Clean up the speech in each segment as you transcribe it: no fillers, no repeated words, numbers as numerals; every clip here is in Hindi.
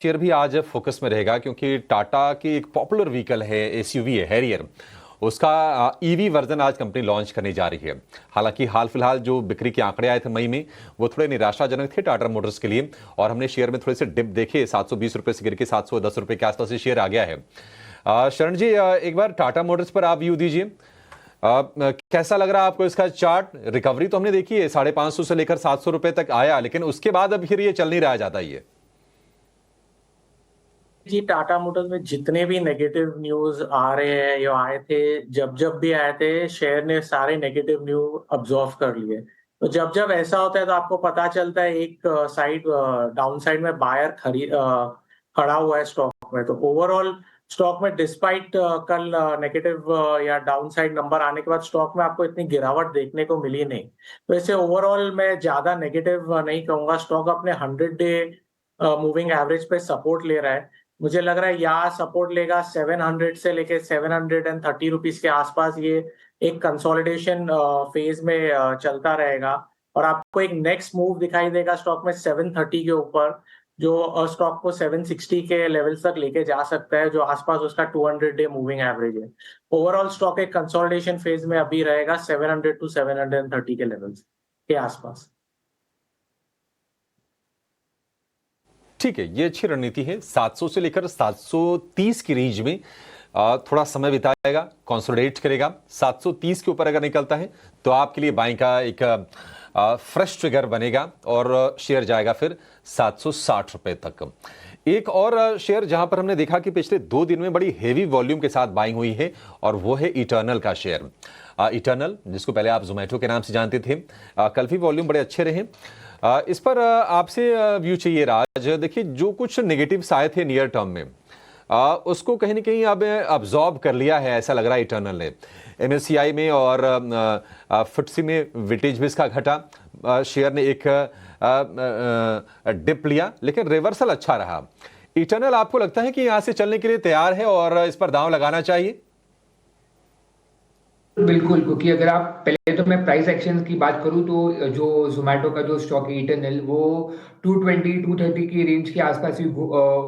शेयर भी आज फोकस में रहेगा क्योंकि टाटा की एक पॉपुलर व्हीकल है, एसयूवी है, हैरियर। उसका ईवी वर्जन आज कंपनी लॉन्च करने जा रही है। हालांकि हाल फिलहाल जो बिक्री के आंकड़े आए थे मई में, वो थोड़े निराशाजनक थे टाटा मोटर्स के लिए, और हमने शेयर में थोड़े से डिप देखे। 720 रुपए से गिर के 710 रुपए के आसपास से शेयर आ गया है। शरण जी, एक बार टाटा मोटर्स पर आप व्यू दीजिए। कैसा लग रहा है आपको इसका चार्ट? रिकवरी तो हमने देखी है, 550 से लेकर 700 रुपए तक आया, लेकिन उसके बाद अब फिर ये चल नहीं रहा जाता ये। जी, टाटा मोटर्स में जितने भी नेगेटिव न्यूज आ रहे हैं या आए थे, जब जब भी आए थे, शेयर ने सारे नेगेटिव न्यूज अब्सॉर्ब कर लिए। तो जब जब ऐसा होता है तो आपको पता चलता है एक साइड डाउन साइड में बायर खड़ा हुआ है स्टॉक में। तो ओवरऑल स्टॉक में डिस्पाइट कल नेगेटिव या डाउन साइड नंबर आने के बाद स्टॉक में आपको इतनी गिरावट देखने को मिली नहीं। तो इसे ओवरऑल मैं ज्यादा नेगेटिव नहीं कहूंगा। स्टॉक अपने 100 डे मूविंग एवरेज पे सपोर्ट ले रहा है। मुझे लग रहा है यहाँ सपोर्ट लेगा 700 से लेके 730 रुपीज के आसपास। ये एक कंसोलिडेशन फेज में चलता रहेगा और आपको एक नेक्स्ट मूव दिखाई देगा स्टॉक में 730 के ऊपर, जो स्टॉक को 760 के लेवल्स तक लेके जा सकता है, जो आसपास उसका 200 डे मूविंग एवरेज है। ओवरऑल स्टॉक एक कंसोलिडेशन फेज में अभी रहेगा 700 टू 730 के लेवल्स के आसपास। ठीक है, ये अच्छी रणनीति है। 700 से लेकर 730 की रेंज में थोड़ा समय बिताएगा, कंसोलिडेट करेगा। 730 के ऊपर अगर निकलता है तो आपके लिए बाइंग का एक फ्रेश ट्रिगर बनेगा और शेयर जाएगा फिर 760 रुपए तक। एक और शेयर जहां पर हमने देखा कि पिछले 2 दिन में बड़ी हेवी वॉल्यूम के साथ बाइंग हुई है, और वो है इटर्नल का शेयर। इटर्नल, जिसको पहले आप जोमेटो के नाम से जानते थे, कल भी वॉल्यूम बड़े अच्छे रहे। इस पर आपसे व्यू चाहिए राज। देखिए, जो कुछ नेगेटिव्स आए थे नियर टर्म में, उसको कहीं ना कहीं अब अब्जॉर्ब कर लिया है, ऐसा लग रहा है इटर्नल ने। एमएससीआई में और FTSE में वेटेज भी इसका घटा। शेयर ने एक डिप लिया, लेकिन रिवर्सल अच्छा रहा। इटर्नल आपको लगता है कि यहां से चलने के लिए तैयार है और इस पर दांव लगाना चाहिए? बिल्कुल, क्योंकि अगर आप पहले तो मैं प्राइस एक्शन की बात करूं तो जो जोमेटो का जो स्टॉक है इटर्नल, वो 220 230 की रेंज के आसपास ही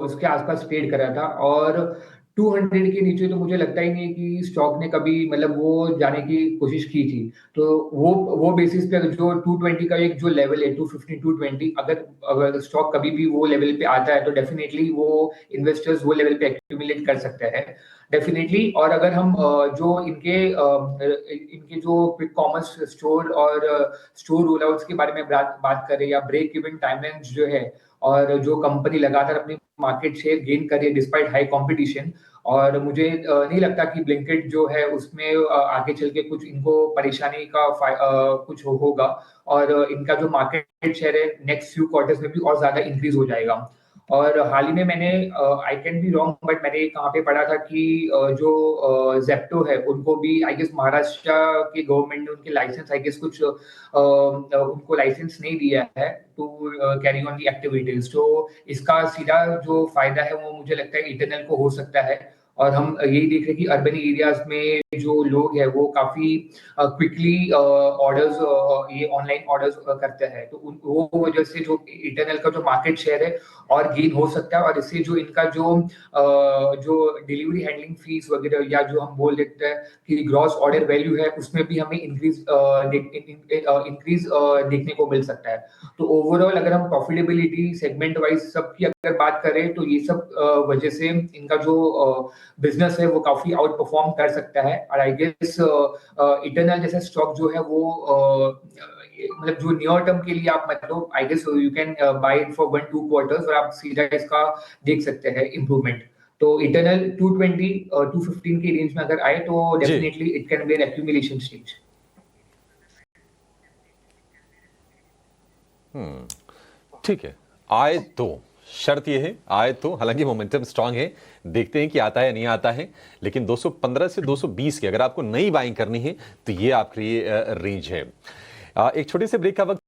उसके आसपास ट्रेड कर रहा था, और 200 के नीचे तो मुझे लगता ही नहीं कि स्टॉक ने कभी मतलब वो जाने की कोशिश की थी। तो वो बेसिस पे जो 220 का एक जो लेवल है 250 220, अगर अगर स्टॉक कभी भी वो लेवल पे आता है तो डेफिनेटली वो इन्वेस्टर्स वो लेवल पे एक्यूमुलेट कर सकते हैं डेफिनेटली। और अगर हम जो इनके जो क्विक कॉमर्स स्टोर और स्टोर रोल आउट्स के बारे में बात करें, या ब्रेक इवन टाइमलाइंस जो है, और जो कंपनी लगातार अपनी मार्केट शेयर गेन कर रही है डिस्पाइट हाई कंपटीशन, और मुझे नहीं लगता कि ब्लिंकिट जो है उसमें आगे चल के कुछ इनको परेशानी का कुछ होगा, और इनका जो मार्केट शेयर है नेक्स्ट फ्यू क्वार्टर्स में भी और ज्यादा इंक्रीज हो जाएगा। और हाल ही में मैंने, I can be wrong, but मैंने कहाँ पे पढ़ा था कि जो जेप्टो है उनको भी आई गेस महाराष्ट्र की गवर्नमेंट ने उनके लाइसेंस आई गेस कुछ उनको लाइसेंस नहीं दिया है to carry on the activities. तो इसका सीधा जो फायदा है वो मुझे लगता है इंटरनल को हो सकता है। और हम यही देख रहे हैं कि अर्बन एरियाज में जो लोग हैं वो काफी क्विकली ऑर्डर्स, ये ऑनलाइन ऑर्डर्स करते हैं, तो वो वजह से जो इंटरनल का जो मार्केट शेयर है और गेन हो सकता है। और इससे जो इनका जो डिलीवरी हैंडलिंग फीस वगैरह, या जो हम बोल देते हैं कि ग्रॉस ऑर्डर वैल्यू है, उसमें भी हमें इंक्रीज देखने को मिल सकता है। तो ओवरऑल अगर हम प्रॉफिटेबिलिटी सेगमेंट वाइज सब की अगर बात करें तो ये सब वजह से इनका जो बिजनेस है वो काफी आउट परफॉर्म कर सकता है। और आई गेस इंटरनल जैसे स्टॉक जो है वो मतलब जो नियर टर्म के लिए आप मतलब I guess you can buy it for 1-2 quarters, और आप सीधा इसका देख सकते हैं इंप्रूवमेंट। तो इंटरनल 220 215 की रेंज में अगर आए तो जी, definitely it can be an accumulation stage. ठीक है। आए तो, शर्त यह है आए तो, हालांकि मोमेंटम स्ट्रांग है, देखते हैं कि आता है नहीं आता है। लेकिन 215 से 220 की अगर आपको नई बाइंग करनी है तो ये आपके लिए रेंज है। एक छोटे से ब्रेक का वक्त